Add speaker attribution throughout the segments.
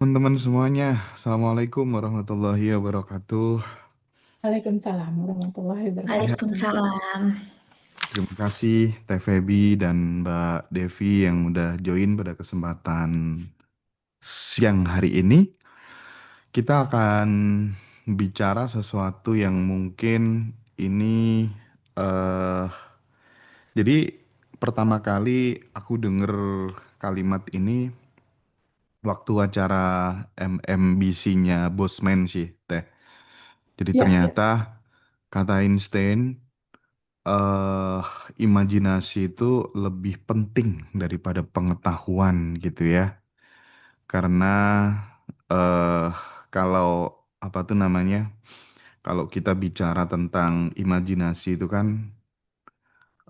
Speaker 1: Teman-teman semuanya, Assalamualaikum warahmatullahi wabarakatuh.
Speaker 2: Waalaikumsalam warahmatullahi wabarakatuh.
Speaker 3: Waalaikumsalam.
Speaker 1: Terima kasih Teh Feby dan Mbak Devi yang udah join pada kesempatan siang hari ini. Kita akan bicara sesuatu yang mungkin ini eh jadi pertama kali aku denger kalimat ini waktu acara MMBC-nya Bosman sih, Teh. Jadi
Speaker 2: Ya, ya,
Speaker 1: ternyata kata Einstein, eh imajinasi itu lebih penting daripada pengetahuan gitu ya. Karena eh kalau apa tuh namanya? Kalau kita bicara tentang imajinasi itu kan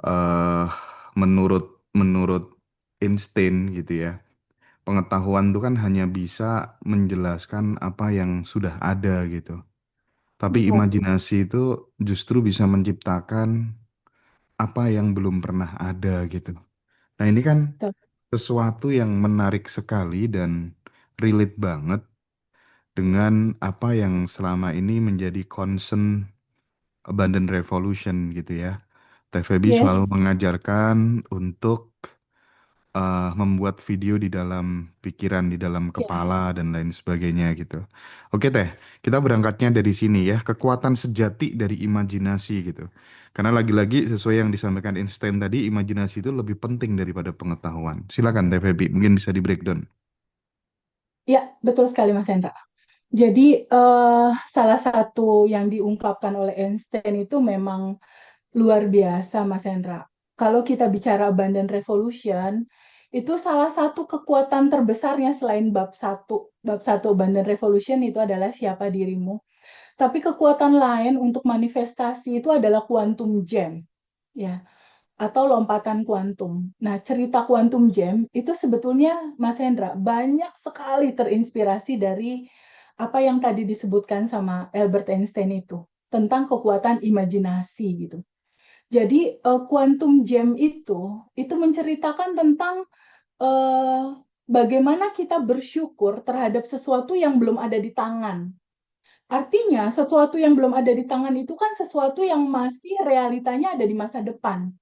Speaker 1: eh menurut menurut Einstein gitu ya. Pengetahuan itu kan hanya bisa menjelaskan apa yang sudah ada gitu. Tapi
Speaker 2: benar.
Speaker 1: imajinasi itu justru bisa menciptakan apa yang belum pernah ada gitu. Nah, ini kan
Speaker 2: Betul.
Speaker 1: sesuatu yang menarik sekali dan relate banget dengan apa yang selama ini menjadi concern Abundant Revolution gitu ya. Teh Feby selalu
Speaker 2: Yes,
Speaker 1: mengajarkan untuk membuat video di dalam pikiran, di dalam
Speaker 2: ya,
Speaker 1: kepala, dan lain sebagainya gitu. Oke Teh, kita berangkatnya dari sini ya, kekuatan sejati dari imajinasi gitu. Karena lagi-lagi sesuai yang disampaikan Einstein tadi, imajinasi itu lebih penting daripada pengetahuan. Silakan Teh Feby, mungkin bisa di breakdown.
Speaker 2: ya, betul sekali Mas Hendra. Jadi salah satu yang diungkapkan oleh Einstein itu memang luar biasa Mas Hendra. Kalau kita bicara abundant revolution, itu salah satu kekuatan terbesarnya selain bab satu. Bab satu abundant revolution itu adalah siapa dirimu. Tapi kekuatan lain untuk manifestasi itu adalah quantum gem. Ya, atau lompatan kuantum. Nah, cerita kuantum gem itu sebetulnya Mas Hendra banyak sekali terinspirasi dari apa yang tadi disebutkan sama Albert Einstein itu tentang kekuatan imajinasi gitu. Jadi quantum gem itu menceritakan tentang eh, bagaimana kita bersyukur terhadap sesuatu yang belum ada di tangan. Artinya, sesuatu yang belum ada di tangan itu kan sesuatu yang masih realitanya ada di masa depan.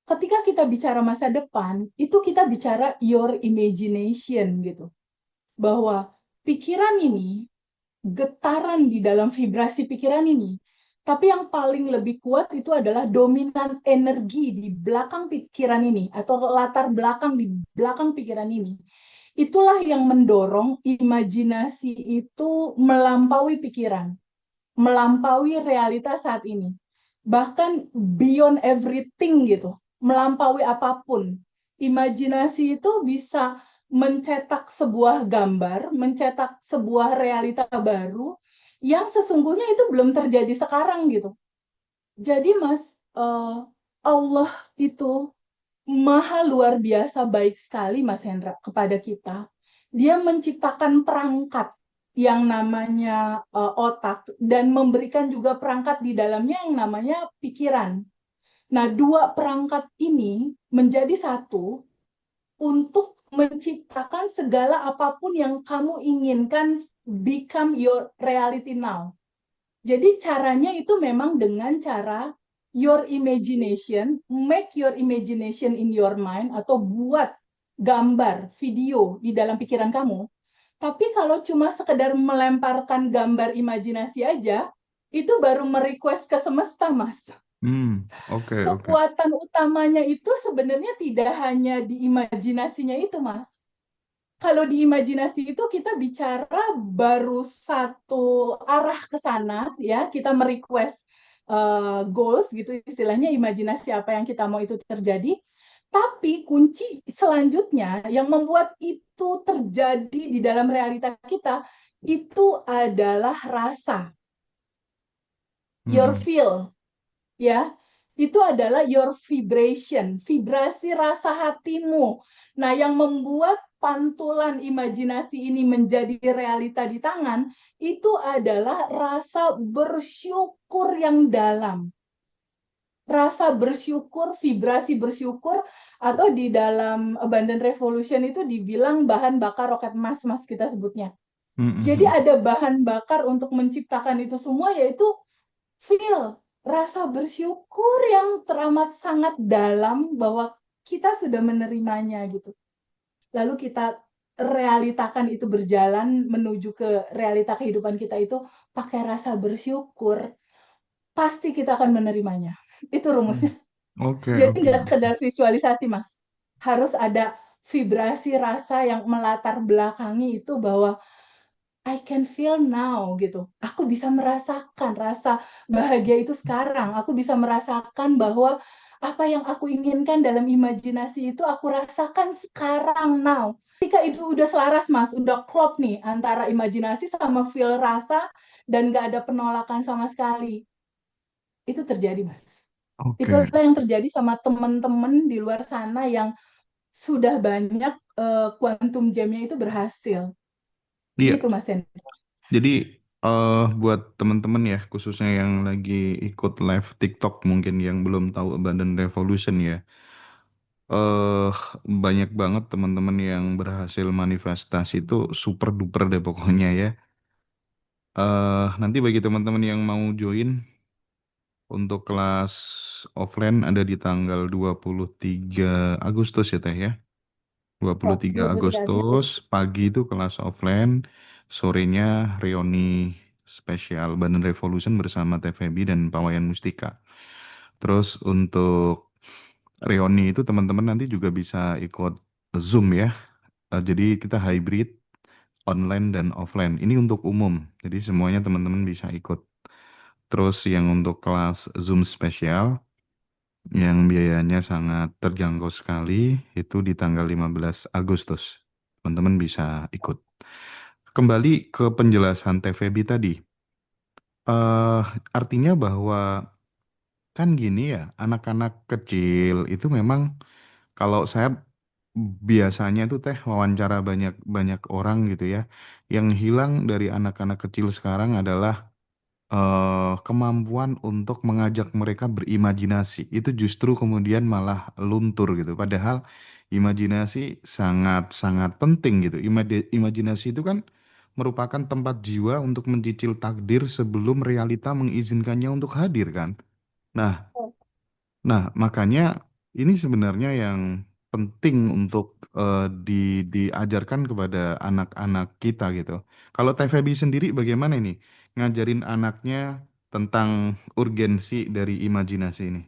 Speaker 2: Ketika kita bicara masa depan, itu kita bicara your imagination gitu. Bahwa pikiran ini, getaran di dalam vibrasi pikiran ini, tapi yang paling lebih kuat itu adalah dominan energi di belakang pikiran ini, atau latar belakang di belakang pikiran ini. Itulah yang mendorong imajinasi itu melampaui pikiran, melampaui realitas saat ini. Bahkan beyond everything gitu, melampaui apapun. Imajinasi itu bisa mencetak sebuah gambar, mencetak sebuah realita baru yang sesungguhnya itu belum terjadi sekarang gitu. Jadi Mas, Allah itu maha luar biasa baik sekali Mas Hendra kepada kita. Dia menciptakan perangkat yang namanya otak dan memberikan juga perangkat di dalamnya yang namanya pikiran. Nah, dua perangkat ini menjadi satu untuk menciptakan segala apapun yang kamu inginkan become your reality now. Jadi caranya itu memang dengan cara your imagination, make your imagination in your mind atau buat gambar, video di dalam pikiran kamu. Tapi kalau cuma sekedar melemparkan gambar imajinasi aja, itu baru merequest ke semesta, Mas.
Speaker 1: Oke, oke.
Speaker 2: Kekuatan utamanya itu sebenarnya tidak hanya di imajinasinya itu, Mas. Kalau di imajinasi itu kita bicara baru satu arah ke sana ya, kita merequest goals gitu istilahnya, imajinasi apa yang kita mau itu terjadi. Tapi kunci selanjutnya yang membuat itu terjadi di dalam realita kita itu adalah rasa, your
Speaker 1: Hmm,
Speaker 2: feel ya. Itu adalah your vibration, vibrasi rasa hatimu. Nah, yang membuat pantulan imajinasi ini menjadi realita di tangan, itu adalah rasa bersyukur yang dalam. rasa bersyukur, vibrasi bersyukur, atau di dalam Abundant Revolution itu dibilang bahan bakar roket emas, Mas, kita sebutnya. Jadi
Speaker 1: Mm-mm.
Speaker 2: ada bahan bakar untuk menciptakan itu semua, yaitu feel, rasa bersyukur yang teramat sangat dalam bahwa kita sudah menerimanya gitu. Lalu kita realitakan itu berjalan menuju ke realita kehidupan kita itu pakai rasa bersyukur, pasti kita akan menerimanya. Itu
Speaker 1: Hmm.
Speaker 2: rumusnya.
Speaker 1: Oke,
Speaker 2: Jadi
Speaker 1: oke,
Speaker 2: nggak
Speaker 1: oke.
Speaker 2: sekedar visualisasi, Mas. Harus ada vibrasi rasa yang melatar belakangi itu bahwa I can feel now gitu. Aku bisa merasakan rasa bahagia itu sekarang. Aku bisa merasakan bahwa apa yang aku inginkan dalam imajinasi itu aku rasakan sekarang now. Ketika itu udah selaras, Mas, udah klop nih antara imajinasi sama feel rasa dan nggak ada penolakan sama sekali. Itu terjadi, Mas.
Speaker 1: Oke.
Speaker 2: Itulah yang terjadi sama teman-teman di luar sana yang sudah banyak quantum jam-nya itu berhasil.
Speaker 1: Iya,
Speaker 2: Gitu, Mas Hendra.
Speaker 1: jadi buat teman-teman ya, khususnya yang lagi ikut live TikTok mungkin yang belum tahu Abundant Revolution ya, eh banyak banget teman-teman yang berhasil manifestasi itu super duper deh pokoknya ya. Nanti bagi teman-teman yang mau join untuk kelas offline ada di tanggal 23 Agustus ya Teh ya. dua
Speaker 2: Ya,
Speaker 1: puluh tiga
Speaker 2: 23
Speaker 1: Agustus
Speaker 2: Agustus.
Speaker 1: pagi itu kelas offline, sorenya reuni spesial Bandan Revolution bersama Teh Feby dan Pawayan Mustika. Terus untuk reuni itu teman-teman nanti juga bisa ikut Zoom ya. Jadi kita hybrid online dan offline. Ini untuk umum. Jadi semuanya teman-teman bisa ikut. Terus yang untuk kelas Zoom spesial yang biayanya sangat terjangkau sekali itu di tanggal 15 Agustus. Teman-teman bisa ikut. Kembali ke penjelasan TVB tadi. eh Artinya bahwa kan gini ya, anak-anak kecil itu memang kalau saya biasanya tuh teh wawancara banyak banyak orang gitu ya, yang hilang dari anak-anak kecil sekarang adalah kemampuan untuk mengajak mereka berimajinasi. Itu justru kemudian malah luntur gitu. Padahal imajinasi sangat-sangat penting gitu. Imajinasi itu kan merupakan tempat jiwa untuk mencicil takdir sebelum realita mengizinkannya untuk hadir kan. Nah, makanya ini sebenarnya yang penting untuk diajarkan kepada anak-anak kita gitu. Kalau TVB sendiri bagaimana ini ngajarin anaknya tentang urgensi dari imajinasi ini?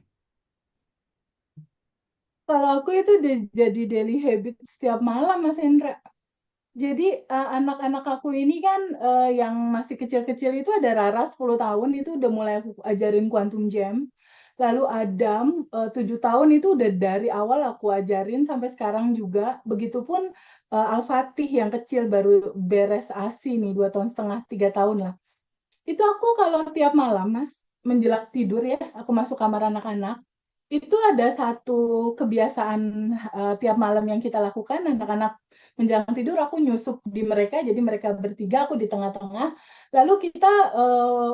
Speaker 2: Kalau aku itu udah jadi daily habit setiap malam, Mas Hendra. Jadi anak-anak aku ini kan yang masih kecil-kecil itu ada Rara 10 tahun itu udah mulai aku ajarin Quantum Jam. Lalu Adam 7 tahun itu udah dari awal aku ajarin sampai sekarang juga. Begitupun Al-Fatih yang kecil baru beres ASI nih 2 tahun setengah 3 tahun lah. Itu aku kalau tiap malam, Mas, menjelang tidur ya, aku masuk kamar anak-anak, itu ada satu kebiasaan tiap malam yang kita lakukan, anak-anak menjelang tidur aku nyusup di mereka, jadi mereka bertiga, aku di tengah-tengah, lalu kita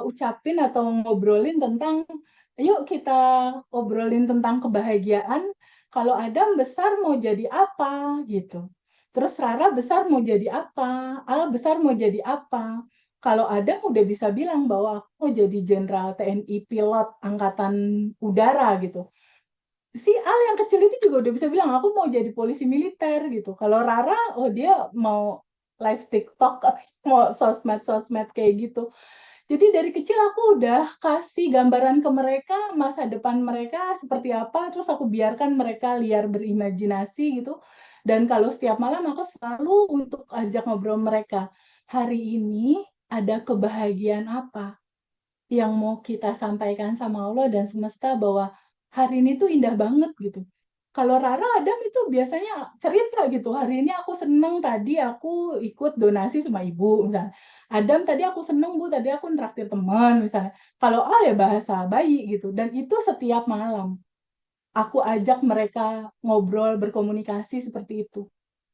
Speaker 2: ucapin atau ngobrolin tentang, yuk kita obrolin tentang kebahagiaan, kalau Adam besar mau jadi apa, gitu. Terus Rara besar mau jadi apa, Al besar mau jadi apa. Kalau Adam udah bisa bilang bahwa aku mau jadi Jenderal TNI pilot Angkatan Udara gitu, si Al yang kecil itu juga udah bisa bilang aku mau jadi polisi militer gitu. Kalau Rara, oh dia mau live TikTok, mau sosmed-sosmed kayak gitu. Jadi dari kecil aku udah kasih gambaran ke mereka masa depan mereka seperti apa, terus aku biarkan mereka liar berimajinasi gitu. Dan kalau setiap malam aku selalu untuk ajak ngobrol mereka, hari ini ada kebahagiaan apa yang mau kita sampaikan sama Allah dan semesta bahwa hari ini tuh indah banget gitu. Kalau Rara Adam itu biasanya cerita gitu. Hari ini aku seneng tadi aku ikut donasi sama ibu misalnya. Adam tadi aku seneng bu, tadi aku nraktir teman misalnya. Kalau Al ya bahasa bayi gitu. Dan itu setiap malam. Aku ajak mereka ngobrol, berkomunikasi seperti itu.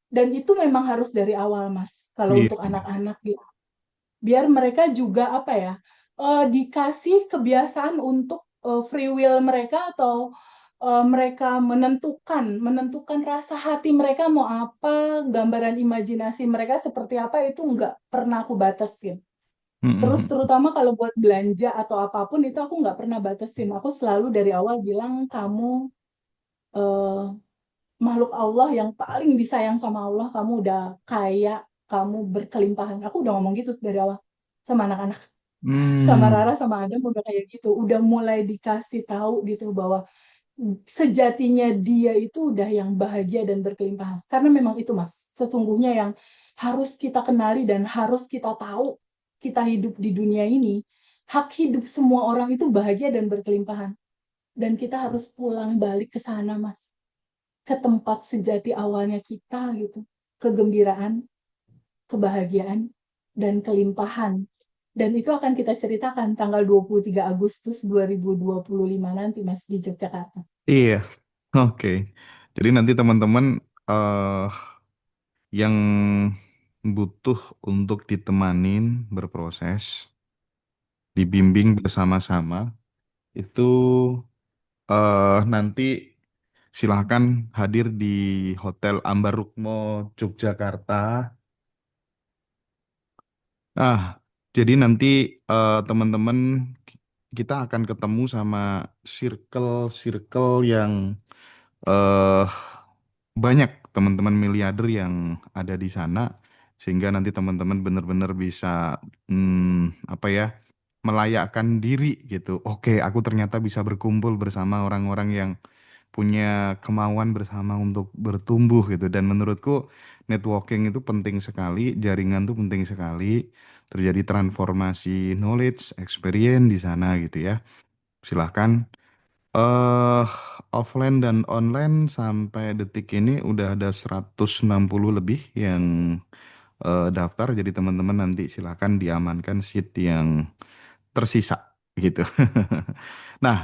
Speaker 2: Dan itu memang harus dari awal, Mas. Kalau
Speaker 1: Iya.
Speaker 2: untuk anak-anak biar mereka juga apa ya dikasih kebiasaan untuk free will mereka atau mereka menentukan rasa hati mereka mau apa, gambaran imajinasi mereka seperti apa itu nggak pernah aku batasin. Terus
Speaker 1: Mm-mm.
Speaker 2: terutama kalau buat belanja atau apapun itu aku nggak pernah batasin. Aku selalu dari awal bilang kamu eh, makhluk Allah yang paling disayang sama Allah, kamu udah kaya, kamu berkelimpahan. Aku udah ngomong gitu dari awal sama anak-anak, sama
Speaker 1: Hmm.
Speaker 2: Rara, sama Adam udah kayak gitu. Udah mulai dikasih tahu gitu bahwa sejatinya dia itu udah yang bahagia dan berkelimpahan. Karena memang itu Mas, sesungguhnya yang harus kita kenali dan harus kita tahu kita hidup di dunia ini, hak hidup semua orang itu bahagia dan berkelimpahan. Dan kita harus pulang balik ke sana Mas, ke tempat sejati awalnya kita gitu. Kegembiraan, kebahagiaan, dan kelimpahan. Dan itu akan kita ceritakan tanggal 23 Agustus 2025 nanti Mas di Yogyakarta.
Speaker 1: Iya, oke. Jadi nanti teman-teman eh yang butuh untuk ditemanin berproses, dibimbing bersama-sama, itu nanti silahkan hadir di Hotel Ambar Rukmo Yogyakarta. Ah, jadi nanti teman-teman kita akan ketemu sama circle-circle yang eh banyak teman-teman miliarder yang ada di sana, sehingga nanti teman-teman benar-benar bisa apa ya, melayakkan diri gitu. Oke, aku ternyata bisa berkumpul bersama orang-orang yang punya kemauan bersama untuk bertumbuh gitu. Dan menurutku networking itu penting sekali, jaringan itu penting sekali, terjadi transformasi knowledge, experience di sana gitu ya. Silahkan eh offline dan online sampai detik ini udah ada 160 lebih yang daftar. Jadi teman-teman nanti silahkan diamankan seat yang tersisa gitu. Nah,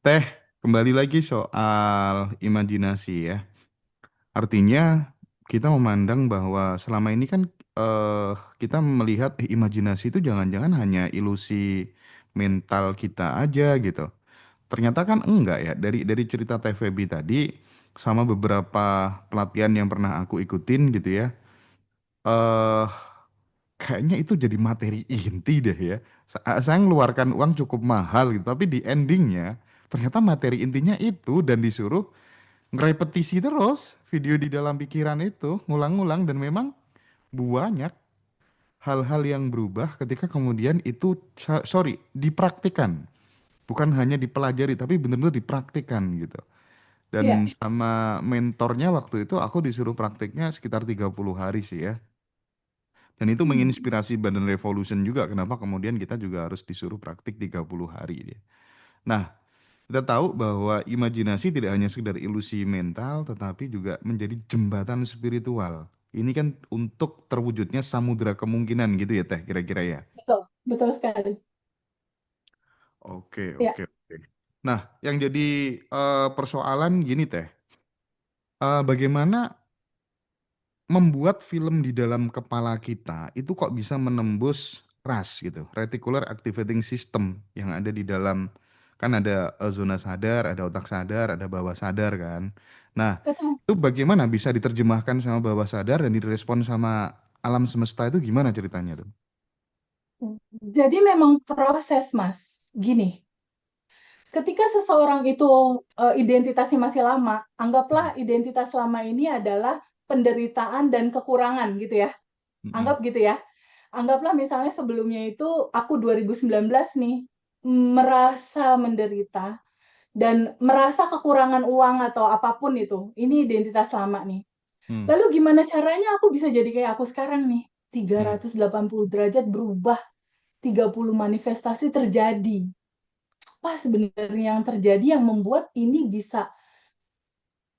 Speaker 1: Teh, kembali lagi soal imajinasi ya. Artinya kita memandang bahwa selama ini kan eh, kita melihat imajinasi itu jangan-jangan hanya ilusi mental kita aja gitu. Ternyata kan enggak ya. Dari cerita Teh Feby tadi sama beberapa pelatihan yang pernah aku ikutin gitu ya. Eh kayaknya itu jadi materi inti deh ya. Saya ngeluarkan uang cukup mahal gitu, tapi di endingnya ternyata materi intinya itu dan disuruh ngerepetisi terus video di dalam pikiran itu, ngulang-ngulang dan memang banyak hal-hal yang berubah ketika kemudian itu sorry dipraktikan. Bukan hanya dipelajari tapi benar-benar dipraktikan gitu. Dan
Speaker 2: Iya.
Speaker 1: sama mentornya waktu itu aku disuruh praktiknya sekitar 30 hari sih ya. Dan itu
Speaker 2: Hmm.
Speaker 1: menginspirasi Badan Revolution juga kenapa kemudian kita juga harus disuruh praktik 30 hari dia. Nah, kita tahu bahwa imajinasi tidak hanya sekedar ilusi mental tetapi juga menjadi jembatan spiritual. Ini kan untuk terwujudnya samudera kemungkinan gitu ya Teh kira-kira ya.
Speaker 2: Betul, betul sekali.
Speaker 1: Oke,
Speaker 2: Ya,
Speaker 1: oke, oke. Nah, yang jadi persoalan gini Teh. Bagaimana membuat film di dalam kepala kita itu kok bisa menembus RAS gitu, reticular activating system yang ada di dalam, kan ada zona sadar, ada otak sadar, ada bawah sadar kan. Nah,
Speaker 2: betul.
Speaker 1: itu bagaimana bisa diterjemahkan sama bawah sadar dan direspon sama alam semesta itu gimana ceritanya tuh?
Speaker 2: Jadi memang proses, Mas. Gini, ketika seseorang itu identitasnya masih lama, anggaplah identitas lama ini adalah penderitaan dan kekurangan gitu ya.
Speaker 1: Mm-mm.
Speaker 2: Anggap gitu ya. Anggaplah misalnya sebelumnya itu aku 2019 nih merasa menderita dan merasa kekurangan uang atau apapun itu. Ini identitas lama nih.
Speaker 1: Hmm.
Speaker 2: Lalu gimana caranya aku bisa jadi kayak aku sekarang nih?
Speaker 1: Hmm.
Speaker 2: 380 derajat berubah, 30 manifestasi terjadi. Apa sebenarnya yang terjadi yang membuat ini bisa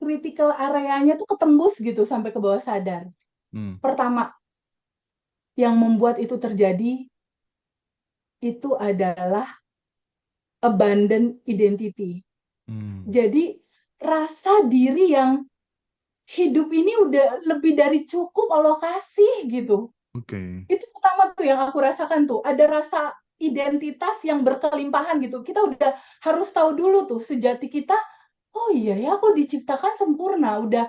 Speaker 2: critical areanya tuh ketembus gitu sampai ke bawah sadar?
Speaker 1: Hmm.
Speaker 2: Pertama, yang membuat itu terjadi itu adalah abandon identity.
Speaker 1: Hmm.
Speaker 2: Jadi rasa diri yang hidup ini udah lebih dari cukup Allah kasih gitu.
Speaker 1: Oke.
Speaker 2: Itu pertama tuh yang aku rasakan tuh. Ada rasa identitas yang berkelimpahan gitu. Kita udah harus tahu dulu tuh sejati kita. Oh iya ya, aku diciptakan sempurna, udah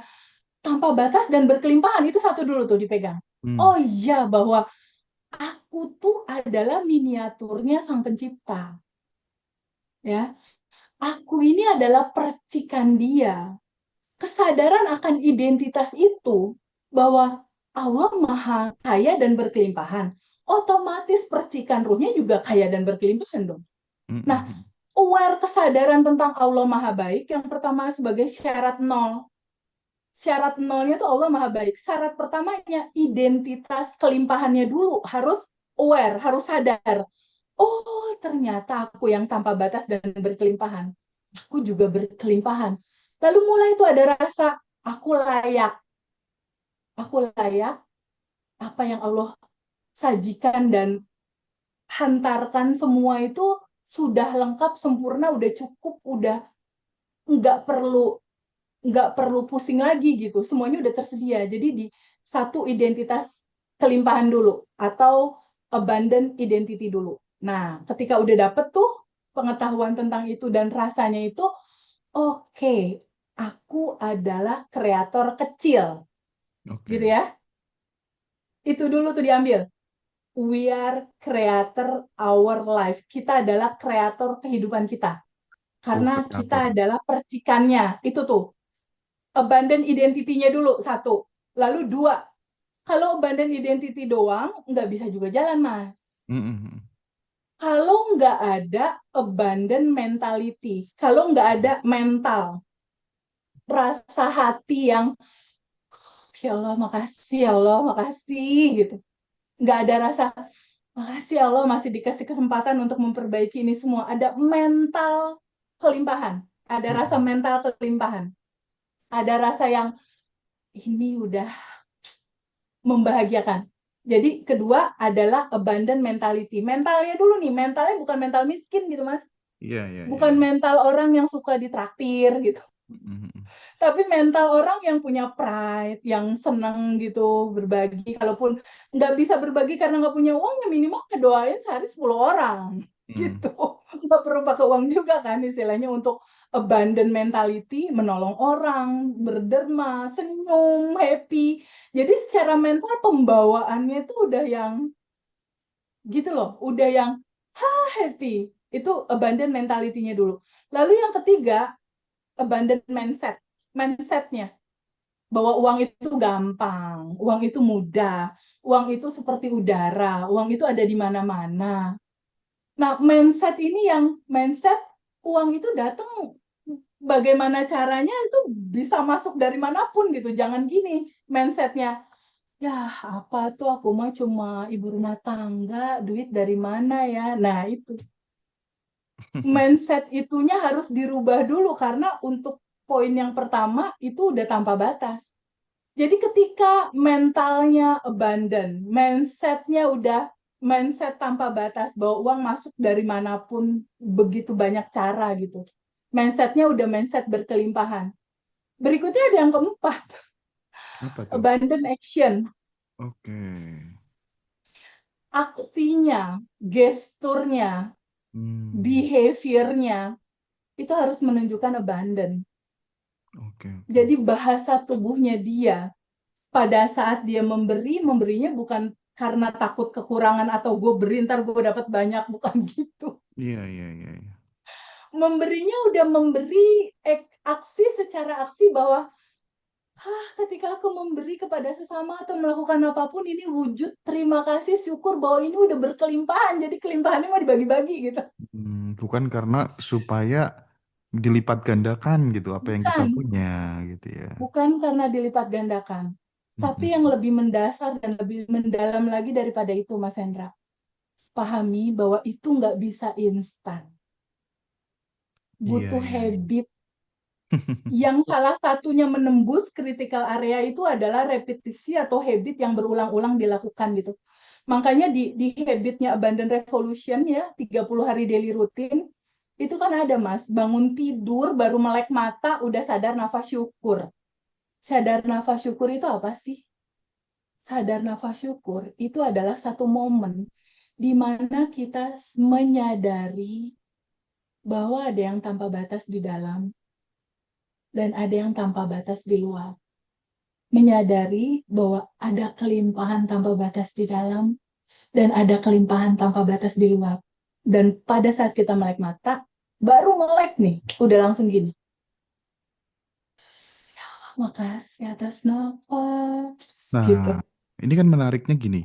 Speaker 2: tanpa batas dan berkelimpahan. Itu satu dulu tuh dipegang.
Speaker 1: Hmm.
Speaker 2: Oh iya, bahwa aku tuh adalah miniaturnya Sang Pencipta. Ya, aku ini adalah percikan Dia. Kesadaran akan identitas itu, bahwa Allah Maha Kaya dan berkelimpahan, otomatis percikan ruhnya juga kaya dan berkelimpahan dong.
Speaker 1: Hmm.
Speaker 2: Nah,
Speaker 1: Hmm.
Speaker 2: aware kesadaran tentang Allah Maha Baik, yang pertama sebagai syarat nol. Syarat nolnya tuh Allah Maha Baik. Syarat pertamanya identitas kelimpahannya dulu harus aware, harus sadar. Oh, ternyata aku yang tanpa batas dan berkelimpahan. Aku juga berkelimpahan. Lalu mulai itu ada rasa aku layak. Aku layak apa yang Allah sajikan dan hantarkan, semua itu sudah lengkap, sempurna, udah cukup, udah nggak perlu nggak perlu pusing lagi gitu. Semuanya udah tersedia. Jadi di satu identitas kelimpahan dulu atau abundant identity dulu. Nah, ketika udah dapet tuh pengetahuan tentang itu dan rasanya itu, oke, aku adalah kreator kecil, gitu
Speaker 1: Oke.
Speaker 2: ya. Itu dulu tuh diambil. We are creator our life. Kita adalah kreator kehidupan kita. Karena kita
Speaker 1: Co-kreator.
Speaker 2: adalah percikannya. Itu tuh. Abandon identity-nya dulu, satu. Lalu dua, kalau abandon identity doang, nggak bisa juga jalan, Mas.
Speaker 1: Hmm. Hmm. Hmm.
Speaker 2: Kalau nggak ada abandon mentality, kalau nggak ada mental, rasa hati yang, ya Allah, makasih, ya Allah, makasih, gitu. Nggak ada rasa, makasih ya Allah masih dikasih kesempatan untuk memperbaiki ini semua. Ada mental kelimpahan. Ada rasa
Speaker 1: Hmm.
Speaker 2: mental kelimpahan. Ada rasa yang ini udah membahagiakan. Jadi kedua adalah abundant mentality. Mentalnya dulu nih, mentalnya bukan mental miskin gitu Mas.
Speaker 1: Iya, iya, iya,
Speaker 2: Bukan
Speaker 1: iya.
Speaker 2: mental orang yang suka ditraktir gitu.
Speaker 1: Hmm. Hmm. Hmm.
Speaker 2: Tapi mental orang yang punya pride, yang seneng gitu berbagi. Kalaupun nggak bisa berbagi karena nggak punya uang, ya minimal ngedoain sehari 10 orang.
Speaker 1: Hmm.
Speaker 2: Gitu. Nggak perlu pakai uang juga kan istilahnya untuk abundant mentality, menolong orang, berderma, senyum, happy. Jadi secara mental pembawaannya itu udah yang gitu loh, udah yang happy. Itu abundant mentality-nya dulu. Lalu yang ketiga, abundant mindset. Mindsetnya bahwa uang itu gampang, uang itu mudah, uang itu seperti udara, uang itu ada di mana-mana. Nah, mindset ini yang mindset uang itu datang bagaimana caranya itu bisa masuk dari manapun gitu. Jangan gini mindsetnya. Ya, apa tuh aku mah cuma ibu rumah tangga, duit dari mana ya? Nah, itu mindset itunya harus dirubah dulu karena untuk poin yang pertama itu udah tanpa batas. Jadi ketika mentalnya abundant, mindsetnya udah mindset tanpa batas bahwa uang masuk dari manapun begitu banyak cara gitu. Mindsetnya udah mindset berkelimpahan. Berikutnya ada yang keempat,
Speaker 1: Apa tuh?
Speaker 2: abundant action.
Speaker 1: Oke.
Speaker 2: Aksinya, gesturnya,
Speaker 1: Hmm.
Speaker 2: behaviornya itu harus menunjukkan abundant.
Speaker 1: Oke, oke.
Speaker 2: Jadi bahasa tubuhnya dia pada saat dia memberi, memberinya bukan karena takut kekurangan atau gue beri ntar gue dapat banyak, bukan gitu.
Speaker 1: Iya, iya, iya, iya.
Speaker 2: Memberinya udah memberi aksi secara aksi bahwa ketika aku memberi kepada sesama atau melakukan apapun ini wujud terima kasih syukur bahwa ini udah berkelimpahan, jadi kelimpahannya mau dibagi-bagi gitu.
Speaker 1: Bukan karena supaya dilipat gandakan gitu apa yang kita
Speaker 2: Bukan,
Speaker 1: punya gitu ya.
Speaker 2: bukan karena dilipat gandakan, tapi yang
Speaker 1: Mm-mm.
Speaker 2: lebih mendasar dan lebih mendalam lagi daripada itu Mas Hendra, pahami bahwa itu nggak bisa instan,
Speaker 1: Iya,
Speaker 2: butuh
Speaker 1: iya, iya.
Speaker 2: habit. Yang salah satunya menembus critical area itu adalah repetisi atau habit yang berulang-ulang dilakukan gitu. Makanya di habitnya Abundant Revolution ya, 30 hari daily routine, itu kan ada Mas, bangun tidur baru melek mata udah sadar nafas syukur. Sadar nafas syukur itu apa sih? Sadar nafas syukur itu adalah satu momen di mana kita menyadari bahwa ada yang tanpa batas di dalam dan ada yang tanpa batas di luar. Menyadari bahwa ada kelimpahan tanpa batas di dalam dan ada kelimpahan tanpa batas di luar. Dan pada saat kita melek mata, baru melek nih, udah langsung gini. Makasih atas nafas, gitu.
Speaker 1: Nah, ini kan menariknya gini.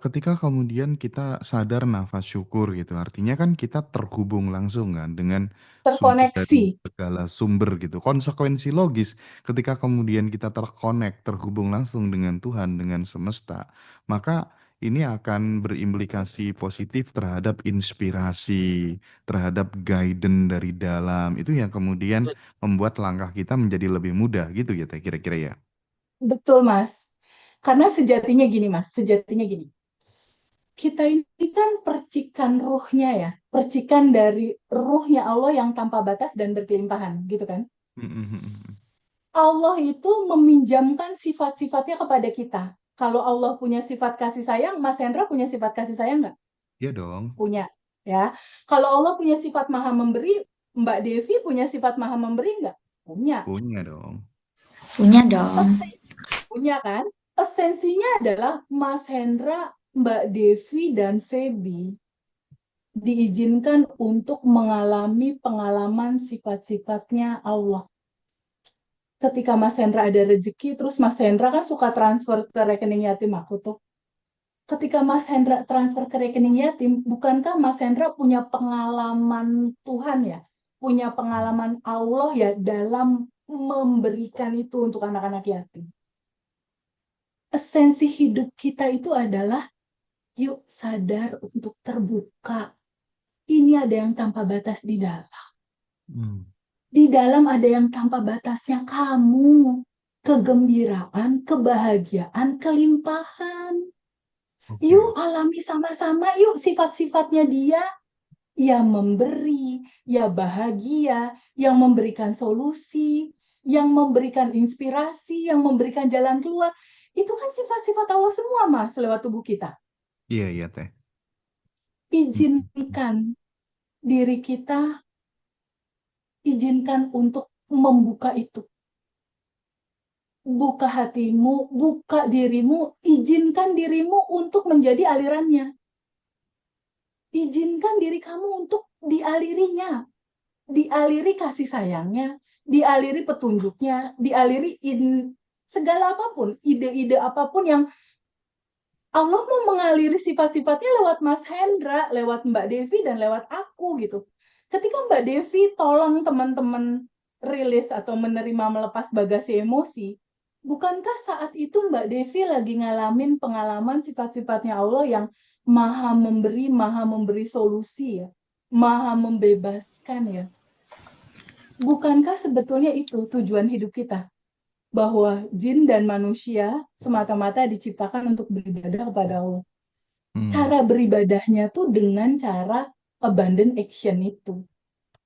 Speaker 1: Ketika kemudian kita sadar nafas syukur gitu, artinya kan kita terhubung langsung kan dengan sumber
Speaker 2: Terkoneksi.
Speaker 1: dari segala sumber gitu. Konsekuensi logis ketika kemudian kita terkonek, terhubung langsung dengan Tuhan, dengan semesta, maka ini akan berimplikasi positif terhadap inspirasi, terhadap guidance dari dalam. Itu yang kemudian membuat langkah kita menjadi lebih mudah gitu ya, kira-kira ya.
Speaker 2: Betul, Mas. Karena sejatinya gini, Mas. Sejatinya gini. Kita ini kan percikan ruhnya ya. Percikan dari ruhnya Allah yang tanpa batas dan berkelimpahan, gitu kan. Allah itu meminjamkan sifat-sifatnya kepada kita. Kalau Allah punya sifat kasih sayang, Mas Hendra punya sifat kasih sayang nggak?
Speaker 1: Iya dong,
Speaker 2: Punya. Ya. Kalau Allah punya sifat maha memberi, Mbak Devi punya sifat maha memberi nggak? Punya.
Speaker 1: punya dong.
Speaker 3: Punya dong.
Speaker 2: Punya kan? Esensinya adalah Mas Hendra, Mbak Devi, dan Feby diizinkan untuk mengalami pengalaman sifat-sifatnya Allah. Ketika Mas Hendra ada rezeki, terus Mas Hendra kan suka transfer ke rekening yatim aku tuh. Ketika Mas Hendra transfer ke rekening yatim, bukankah Mas Hendra punya pengalaman Tuhan ya? Punya pengalaman Allah ya dalam memberikan itu untuk anak-anak yatim. Esensi hidup kita itu adalah yuk sadar untuk terbuka. Ini ada yang tanpa batas di dalam.
Speaker 1: Hmm.
Speaker 2: Di dalam ada yang tanpa batasnya kamu. Kegembiraan, kebahagiaan, kelimpahan.
Speaker 1: Oke.
Speaker 2: Yuk alami sama-sama, yuk sifat-sifatnya dia yang memberi, ya bahagia, yang memberikan solusi, yang memberikan inspirasi, yang memberikan jalan keluar. Itu kan sifat-sifat Allah semua, Mas, lewat tubuh kita.
Speaker 1: Iya, iya, Teh. Hmm.
Speaker 2: Izinkan diri kita, izinkan untuk membuka itu. Buka hatimu, buka dirimu, izinkan dirimu untuk menjadi alirannya. Izinkan diri kamu untuk dialirinya, dialiri kasih sayangnya, dialiri petunjuknya, dialiri segala apapun, ide-ide apapun yang Allah mau mengaliri sifat-sifatnya lewat Mas Hendra, lewat Mbak Devi, dan lewat aku gitu. Ketika Mbak Devi tolong teman-teman rilis atau menerima melepas bagasi emosi, bukankah saat itu Mbak Devi lagi ngalamin pengalaman sifat-sifatnya Allah yang maha memberi solusi ya, maha membebaskan ya. Bukankah sebetulnya itu tujuan hidup kita? Bahwa jin dan manusia semata-mata diciptakan untuk beribadah kepada Allah.
Speaker 1: Hmm.
Speaker 2: Cara beribadahnya tuh dengan cara abundant action itu.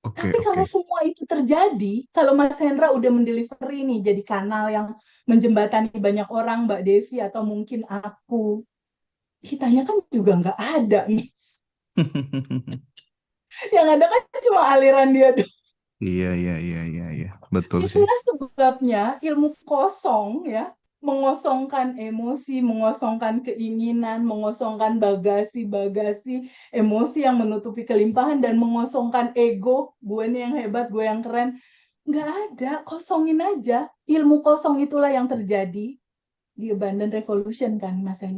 Speaker 1: Oke,
Speaker 2: Tapi
Speaker 1: oke.
Speaker 2: kalau semua itu terjadi, kalau Mas Hendra udah mendelivery nih jadi kanal yang menjembatani banyak orang, Mbak Devi atau mungkin aku, kitanya kan juga nggak ada nih. Yang ada kan cuma aliran dia doang.
Speaker 1: Iya, iya, iya, iya, iya. Betul sih.
Speaker 2: Itulah sebabnya ilmu kosong ya, mengosongkan emosi, mengosongkan keinginan, mengosongkan bagasi-bagasi emosi yang menutupi kelimpahan dan mengosongkan ego, gue nih yang hebat, gue yang keren. Nggak ada, kosongin aja. Ilmu kosong itulah yang terjadi di Abundant Revolution kan, Mas Hendra.